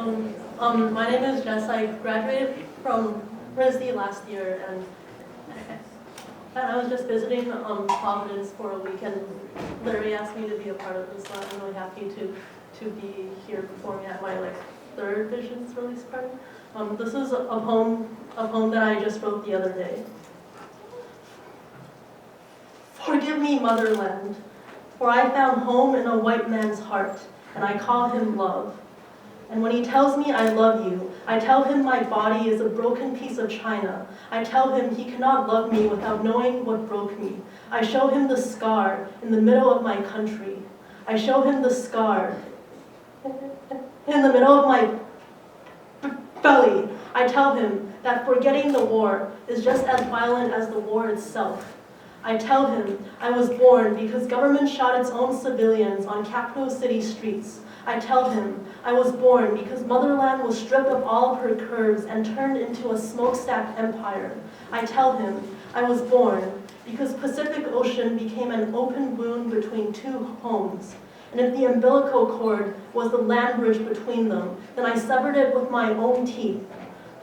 My name is Jess. I graduated from RISD last year, and I was just visiting Providence for a week, and literally asked me to be a part of this. So I'm really happy to be here performing at my third Visions release party. This is a poem that I just wrote the other day. Forgive me, motherland, for I found home in a white man's heart, and I call him love. And when he tells me I love you, I tell him my body is a broken piece of china. I tell him he cannot love me without knowing what broke me. I show him the scar in the middle of my country. I show him the scar in the middle of my belly. I tell him that forgetting the war is just as violent as the war itself. I tell him I was born because government shot its own civilians on capital city streets. I tell him I was born because motherland was stripped of all of her curves and turned into a smokestack empire. I tell him I was born because Pacific Ocean became an open wound between two homes. And if the umbilical cord was the land bridge between them, then I severed it with my own teeth.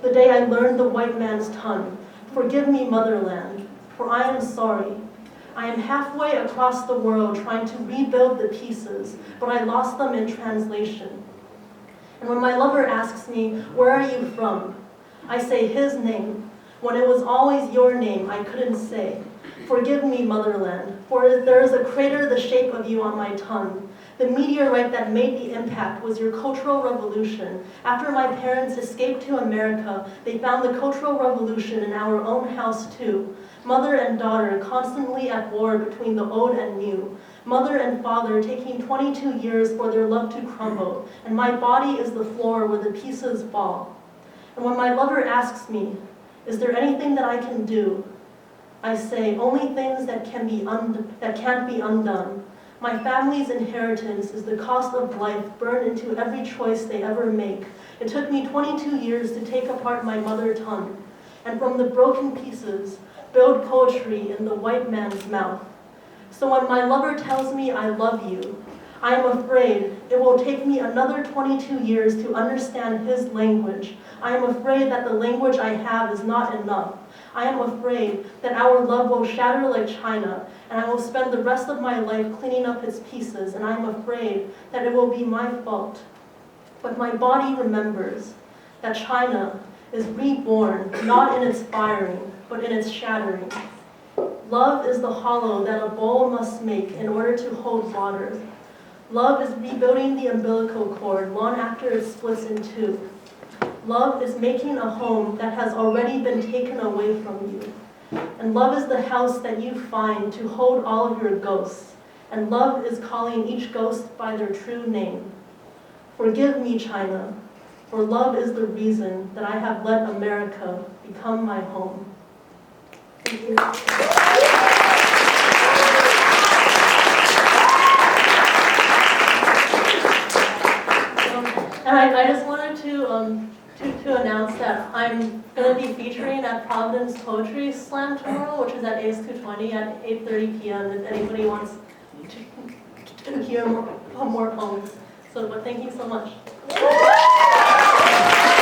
The day I learned the white man's tongue. Forgive me, motherland, for I am sorry. I am halfway across the world trying to rebuild the pieces, but I lost them in translation. And when my lover asks me, where are you from? I say his name. When it was always your name, I couldn't say. Forgive me, motherland, for there is a crater the shape of you on my tongue. The meteorite that made the impact was your Cultural Revolution. After my parents escaped to America, they found the Cultural Revolution in our own house too. Mother and daughter constantly at war between the old and new. Mother and father taking 22 years for their love to crumble, and my body is the floor where the pieces fall. And when my lover asks me, is there anything that I can do? I say, only things that can't be undone. My family's inheritance is the cost of life burned into every choice they ever make. It took me 22 years to take apart my mother tongue, and from the broken pieces, build poetry in the white man's mouth. So when my lover tells me I love you, I am afraid it will take me another 22 years to understand his language. I am afraid that the language I have is not enough. I am afraid that our love will shatter like china, and I will spend the rest of my life cleaning up its pieces, and I am afraid that it will be my fault. But my body remembers that China is reborn, not in its firing, but in its shattering. Love is the hollow that a bowl must make in order to hold water. Love is rebuilding the umbilical cord long after it splits in two. Love is making a home that has already been taken away from you. And love is the house that you find to hold all of your ghosts. And love is calling each ghost by their true name. Forgive me, China, for love is the reason that I have let America become my home. Thank you. And I just wanted to announce that I'm going to be featuring at Providence Poetry Slam tomorrow, which is at ACE 220 at 8:30 p.m. if anybody wants to hear more poems. But thank you so much.